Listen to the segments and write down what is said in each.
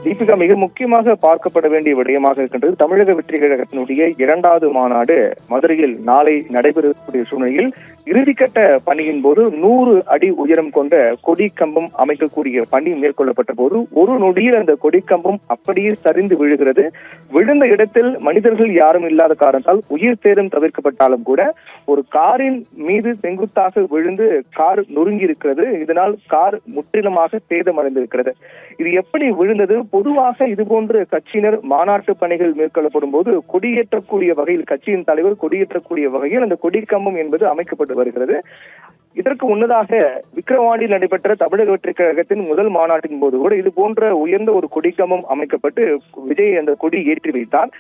தீபிகா, மிக முக்கியமாக பார்க்கப்பட வேண்டிய விடயமாக இருக்கின்றது. தமிழக வெற்றி கழகத்தினுடைய 2வது மாநாடு மதுரையில் நாளை நடைபெறக்கூடிய சூழ்நிலையில் இறுதிக்கட்ட பணியின் போது 100 அடி உயரம் கொண்ட கொடி கம்பம் அமைக்கக்கூடிய பணி மேற்கொள்ளப்பட்ட போது ஒரு நொடியில் அந்த கொடி கம்பம் அப்படியே சரிந்து விழுகிறது. விழுந்த இடத்தில் மனிதர்கள் யாரும் இல்லாத காரணத்தால் உயிர் சேதம் தவிர்க்கப்பட்டாலும் கூட ஒரு காரின் மீது செங்குத்தாக விழுந்து கார் நொறுங்கி இருக்கிறது. இதனால் கார் முற்றிலுமாக சேதமடைந்திருக்கிறது. இது எப்படி விழுந்தது? பொதுவாக இதுபோன்ற கட்சியினர் மாநாட்டு பணிகள் மேற்கொள்ளப்படும் போது கொடியேற்றக்கூடிய வகையில், கட்சியின் தலைவர் கொடியேற்றக்கூடிய வகையில் அந்த கொடி கம்பம் என்பது அமைக்கப்பட்டு வருகிறது. இதற்கு முன்னதாக விக்கிரவாண்டியில் நடைபெற்ற தமிழக வெற்றி கழகத்தின் முதல் மாநாட்டின் போது கூட இது போன்ற உயர்ந்த ஒரு கொடிக்கம்பம் அமைக்கப்பட்டு விஜய் அந்த கொடி ஏற்றி வைத்தார்.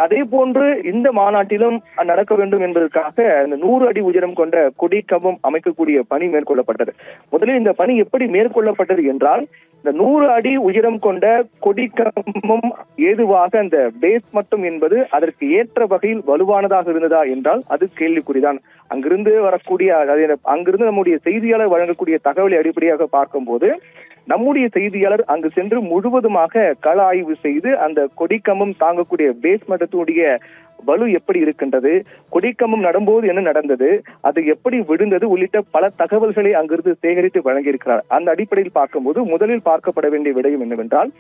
அதே போன்று இந்த மாநாட்டிலும் நடக்க வேண்டும் என்பதற்காக இந்த 100 அடி உயரம் கொண்ட கொடி கம்பம் அமைக்கக்கூடிய பணி மேற்கொள்ளப்பட்டது. முதலில் இந்த பணி எப்படி மேற்கொள்ளப்பட்டது என்றால், இந்த 100 அடி உயரம் கொண்ட கொடி கம்பம் ஏதுவாக அந்த பேஸ் மட்டும் என்பது அதற்கு ஏற்ற வகையில் வலுவானதாக இருந்ததா என்றால் அது கேள்விக்குறிதான். அங்கிருந்து நம்முடைய செய்தியாளர் வழங்கக்கூடிய தகவலை அடிப்படையாக பார்க்கும் போது நம்முடைய செய்தியாளர் அங்கு சென்று முழுவதுமாக கள ஆய்வு செய்து அந்த கொடிக்கம்பம் தாங்கக்கூடிய பேஸ் மட்டத்தினுடைய வலு எப்படி இருக்கின்றது, கொடிக்கம்பம் நடும்போது என்ன நடந்தது, அது எப்படி விழுந்தது உள்ளிட்ட பல தகவல்களை அங்கிருந்து சேகரித்து வழங்கியிருக்கிறார். அந்த அடிப்படையில் பார்க்கும்போது முதலில் பார்க்கப்பட வேண்டிய விடயம் என்னவென்றால்,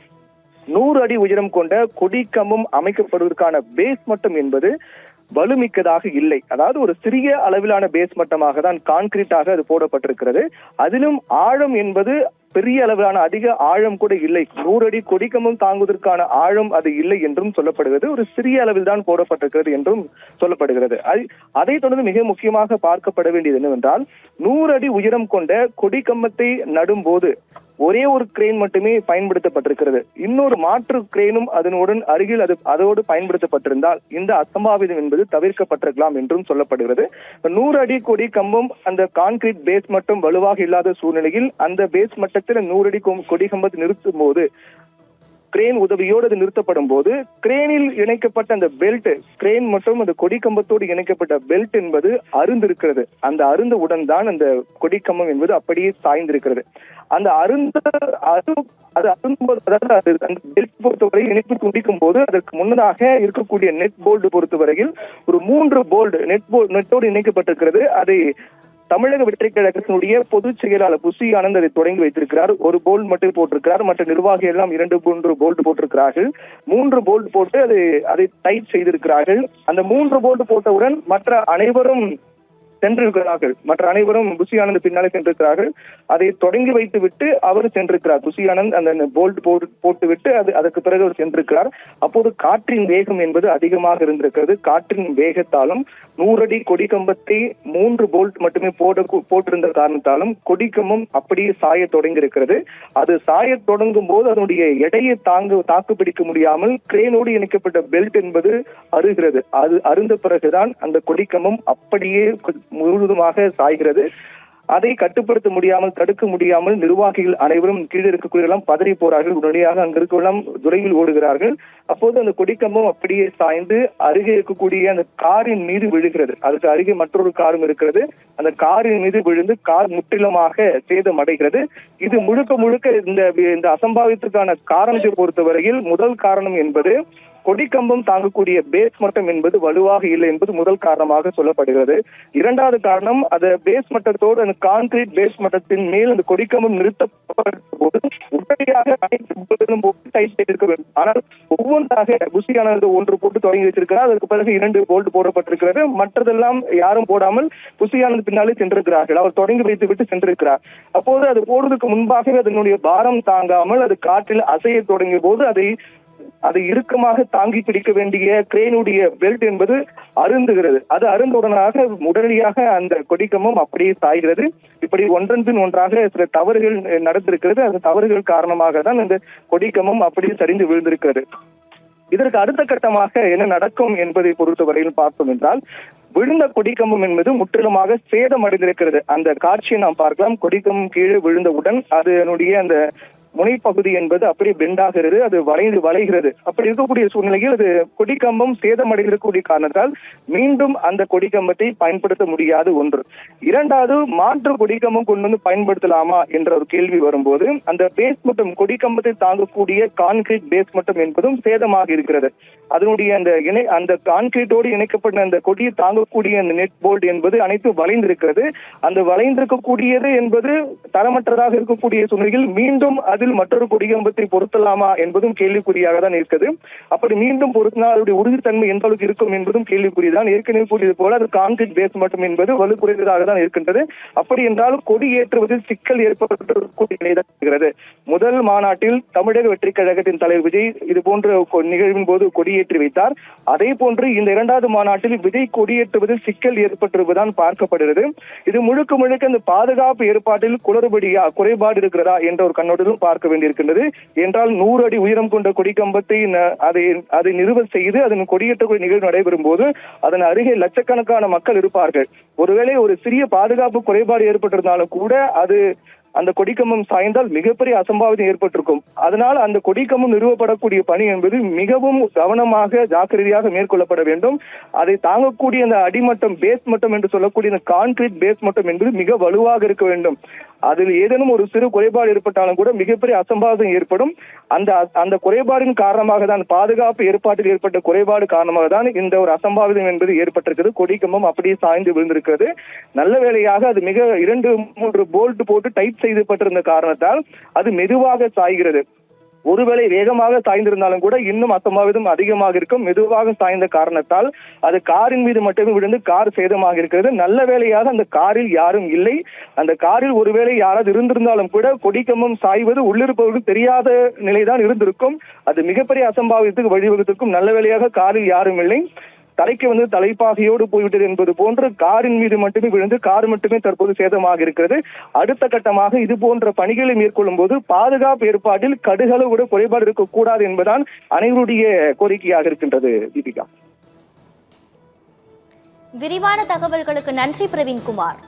100 அடி உயரம் கொண்ட கொடிக்கம்பம் அமைக்கப்படுவதற்கான பேஸ் மட்டம் என்பது வலுமிக்கதாக இல்லை. அதாவது ஒரு சிறிய அளவிலான பேஸ் மட்டமாக தான் கான்கிரீட்டாக அது போடப்பட்டிருக்கிறது. அதிலும் ஆழம் என்பது பெரிய அளவிலான அதிக ஆழம் கூட இல்லை. 100 அடி கொடிக்கம்பம் தாங்குவதற்கான ஆழம் அது இல்லை என்றும் சொல்லப்படுகிறது. ஒரு சிறிய அளவில் தான் போடப்பட்டிருக்கிறது என்றும் சொல்லப்படுகிறது. அதைத் தொடர்ந்து மிக முக்கியமாக பார்க்கப்பட வேண்டியது என்னவென்றால், 100 அடி உயரம் கொண்ட கொடிக்கம்பத்தை நடும்போது ஒரே ஒரு கிரேன் மட்டுமே பயன்படுத்தப்பட்டிருக்கிறது. இன்னொரு மாற்று கிரேனும் அதனுடன் அருகில் அதோடு பயன்படுத்தப்பட்டிருந்தால் இந்த அசம்பாவிதம் என்பது தவிர்க்கப்பட்டிருக்கலாம் என்றும் சொல்லப்படுகிறது. 100 அடி கொடி கம்பம் அந்த கான்கிரீட் பேஸ் மட்டும் வலுவாக இல்லாத சூழ்நிலையில் அந்த பேஸ் மட்டத்தில் 100 அடி கொடி கம்பத்தை நிறுத்தும் போது, கிரேன் உதவியோடு அது நிறுத்தப்படும் போது கிரேனில் இணைக்கப்பட்ட அந்த பெல்ட், கிரேன் மற்றும் அந்த கொடிக்கம்பத்தோடு இணைக்கப்பட்ட பெல்ட் என்பது அருந்திருக்கிறது. அந்த அருந்தவுடன் தான் அந்த கொடிக்கம்பம் என்பது அப்படியே சாய்ந்திருக்கிறது. அந்த பொறுத்தவரை இணைப்பு துண்டிக்கும் போது அதற்கு முன்னதாக இருக்கக்கூடிய நெட் போல்டு பொறுத்தவரையில் ஒரு 3 போல்டு நெட்டோடு இணைக்கப்பட்டிருக்கிறது. அதை தமிழக வெற்றி கழகத்தினுடைய பொதுச் செயலாளர் புசி ஆனந்த் அதை தொடங்கி வைத்திருக்கிறார். ஒரு போல்ட் மட்டும் போட்டிருக்கிறார். மற்ற நிர்வாகிகள் எல்லாம் 2-3 போல்ட் போட்டிருக்கிறார்கள். 3 போல்ட் போட்டு அதை டைட் செய்திருக்கிறார்கள். அந்த 3 போல்ட் போட்டவுடன் மற்ற அனைவரும் புசி ஆனந்த் பின்னாலே சென்றிருக்கிறார்கள். அதை தொடங்கி வைத்து விட்டு அவர் சென்றிருக்கிறார். புசி ஆனந்த் அந்த போல்ட் போட்டு விட்டு அதற்கு பிறகு அவர் சென்றிருக்கிறார். அப்போது காற்றின் வேகம் என்பது அதிகமாக இருந்திருக்கிறது. காற்றின் வேகத்தாலும் 100 அடி கொடிக்கம்பத்தை 3 போல்ட் மட்டுமே போட்டிருந்த காரணத்தாலும் கொடிக்கம்பம் அப்படியே சாய தொடங்கி இருக்கிறது. அது சாய தொடங்கும் போது அதனுடைய எடையை தாக்கு பிடிக்க முடியாமல் கிரேனோடு இணைக்கப்பட்ட பெல்ட் என்பது அருகிறது. அது அருந்த பிறகுதான் அந்த கொடிக்கம்பம் அப்படியே முழுவதுமாக சாய்கிறது. அதை கட்டுப்படுத்த முடியாமல், தடுக்க முடியாமல் நிர்வாகிகள் அனைவரும் கீழே இருக்கக்கூடியவெல்லாம் பதறி போறார்கள். உடனடியாக அங்க இருக்கலாம் துறையில் ஓடுகிறார்கள். அப்போது அந்த கொடிக்கம்பம் அப்படியே சாய்ந்து அருகே இருக்கக்கூடிய அந்த காரின் மீது விழுகிறது. அதுக்கு அருகே மற்றொரு காரும் இருக்கிறது. அந்த காரின் மீது விழுந்து கார் முற்றிலுமாக சேதம் அடைகிறது. இது முழுக்க இந்த அசம்பாவிதத்திற்கான காரணத்தை பொறுத்தவரையில் முதல் காரணம் என்பது கொடிக்கம்பம் தாங்கக்கூடிய பேஸ் மட்டம் என்பது வலுவாக இல்லை என்பது முதல் காரணமாக சொல்லப்படுகிறது. 2வது காரணம், அந்த பேஸ் மட்டத்தோடு அந்த கான்கிரீட் பேஸ் மட்டத்தின் மேல் அந்த கொடிக்கம்பம் நிறுத்தப்பட்ட போது உடனடியாக இருக்க வேண்டும். ஆனால் ஒவ்வொன்றாக புசியானது 1 போட்டு தொடங்கி வச்சிருக்கிறார். அதற்கு பிறகு 2 போல்ட் போடப்பட்டிருக்கிறது. மற்றதெல்லாம் யாரும் போடாமல் புசியானது பின்னாலே சென்றிருக்கிறார்கள். அவர் தொடங்கி வைத்து விட்டு சென்றிருக்கிறார். அப்போது அது போடுவதற்கு முன்பாகவே அதனுடைய பாரம் தாங்காமல் அது காற்றில் அசைய தொடங்கிய போது அதை இறுக்கமாக தாங்கி பிடிக்க வேண்டிய கிரேனுடைய பெல்ட் என்பது அருந்துகிறது. அது அருந்தவுடனாக உடனடியாக அந்த கொடிக்கம்பம் அப்படியே சாய்கிறது. இப்படி ஒன்றன் பின் ஒன்றாக சில தவறுகள் நடந்திருக்கிறது. அந்த தவறுகள் காரணமாக தான் இந்த கொடிக்கம்பம் அப்படியே சரிந்து விழுந்திருக்கிறது. இதற்கு அடுத்த கட்டமாக என்ன நடக்கும் என்பதை பொறுத்தவரையில் பார்த்தோம் என்றால், விழுந்த கொடிக்கம்பம் என்பது முற்றிலுமாக சேதம் அடைந்திருக்கிறது. அந்த காட்சியை நாம் பார்க்கலாம். கொடிக்கம்பம் கீழே விழுந்தவுடன் அதனுடைய அந்த முனைப்பகுதி என்பது அப்படியே பெண்டாகிறது, அது வளைகிறது. அப்படி இருக்கக்கூடிய சூழ்நிலையில் அது கொடிக்கம்பம் சேதமடைந்திருக்கக்கூடிய காரணத்தால் மீண்டும் அந்த கொடிக்கம்பத்தை பயன்படுத்த முடியாது ஒன்று. இரண்டாவது, மாற்று கொடிக்கம்பம் கொண்டு வந்து பயன்படுத்தலாமா என்ற ஒரு கேள்வி வரும்போது அந்த பேஸ் மட்டும் கொடிக்கம்பத்தை தாங்கக்கூடிய கான்கிரீட் பேஸ் மட்டும் என்பதும் சேதமாக இருக்கிறது. அதனுடைய அந்த கான்கிரீட்டோடு இணைக்கப்பட்ட அந்த கொடியை தாங்கக்கூடிய அந்த நெட் போல்ட் என்பது அனைத்தும் வளைந்திருக்கிறது. அந்த வளைந்திருக்கக்கூடியது என்பது தரமற்றதாக இருக்கக்கூடிய சூழ்நிலையில் மீண்டும் அதில் மற்றொரு கொடிக்கம்பத்தை பொருத்தலாமா என்பதும் கேள்விக்குறியாக தான் இருக்கிறது. அப்படி மீண்டும் பொருத்தினால் அதனுடைய உறுதித்தன்மை எந்த அளவுக்கு இருக்கும் என்பதும் கேள்விக்குறிதான். ஏற்கனவே கூறியது போல அது கான்கிரீட் பேஸ் மட்டும் என்பது வலு குறைந்ததாக தான் இருக்கின்றது. அப்படி என்றால் கொடி ஏற்றுவதில் சிக்கல் ஏற்பட்டிருக்கக்கூடிய நிலைதான் இருக்கிறது. முதல் மாநாட்டில் தமிழக வெற்றி கழகத்தின் தலைவர் விஜய் இது போன்ற நிகழ்வின் போது கொடியேற்றி வைத்தார். அதே போன்று இந்த இரண்டாவது மாநாட்டில் விஜய் கொடியேற்றுவதில் சிக்கல் ஏற்பட்டிருப்பதுதான் பார்க்கப்படுகிறது. இது முழுக்க முழுக்க இந்த பாதுகாப்பு ஏற்பாட்டில் குறைபாடு இருக்கிறதா என்ற ஒரு கண்ணோட்டத்திலும் பார்க்க வேண்டியிருக்கின்றது. என்றால் 100 அடி உயரம் கொண்ட கொடிக்கம்பத்தை அதை நிறுவல் செய்து அதன் கொடியேற்றக்கூடிய நிகழ்வு நடைபெறும் போது அதன் அருகே லட்சக்கணக்கான மக்கள் இருப்பார்கள். ஒருவேளை ஒரு சிறிய பாதுகாப்பு குறைபாடு ஏற்பட்டிருந்தாலும் கூட அந்த கொடிக்கம்பம் சாய்ந்தால் மிகப்பெரிய அசம்பாவிதம் ஏற்பட்டிருக்கும். அதனால் அந்த கொடிக்கம்பம் நிறுவப்படக்கூடிய பணி என்பது மிகவும் கவனமாக ஜாக்கிரதையாக மேற்கொள்ளப்பட வேண்டும். அதை தாங்கக்கூடிய அந்த அடிமட்டம் பேஸ் மட்டம் என்று சொல்லக்கூடிய அந்த கான்கிரீட் பேஸ் மட்டம் என்பது மிக வலுவாக இருக்க வேண்டும். அதில் ஏதேனும் ஒரு சிறு குறைபாடு ஏற்பட்டாலும் கூட மிகப்பெரிய அசம்பாவிதம் ஏற்படும். அந்த குறைபாடின் காரணமாக தான், பாதுகாப்பு ஏற்பாட்டில் ஏற்பட்ட குறைபாடு காரணமாக தான் இந்த ஒரு அசம்பாவிதம் என்பது ஏற்பட்டிருக்கிறது. கொடிக்கம்பம் அப்படியே சாய்ந்து விழுந்திருக்கிறது. நல்ல வேளையாக அது மிக 2-3 போல்ட் போட்டு டைட் செய்யப்பட்டிருந்த காரணத்தால் அது மெதுவாக சாய்கிறது. ஒருவேளை வேகமாக சாய்ந்திருந்தாலும் கூட இன்னும் அசம்பாவிதம் அதிகமாக இருக்கும். மெதுவாக சாய்ந்த காரணத்தால் அது காரின் மீது மட்டுமே விழுந்து கார் சேதமாக இருக்கிறது. நல்ல வேளையாக அந்த காரில் யாரும் இல்லை. அந்த காரில் ஒருவேளை யாராவது இருந்திருந்தாலும் கூட கொடிக்கம்பம் சாய்வது உள்ளிருப்பவர்கள் தெரியாத நிலைதான் இருந்திருக்கும். அது மிகப்பெரிய அசம்பாவிதத்துக்கு வழிவகுத்திருக்கும். நல்ல வேளையாக காரில் யாரும் இல்லை. தலைக்கு தலைப்பாகையோடு போய்விட்டது என்பது போன்று காரின் மீது மட்டுமே விழுந்து கார் மட்டுமே தற்போது சேதமாக இருக்கிறது. அடுத்த கட்டமாக இது போன்ற பணிகளை மேற்கொள்ளும் போது பாதுகாப்பு ஏற்பாட்டில் கடுகளவு கூட குறைபாடு இருக்கக்கூடாது என்பதுதான் அனைவருடைய கோரிக்கையாக இருக்கின்றது. தீபிகா, விரிவான தகவல்களுக்கு நன்றி பிரவீன்குமார்.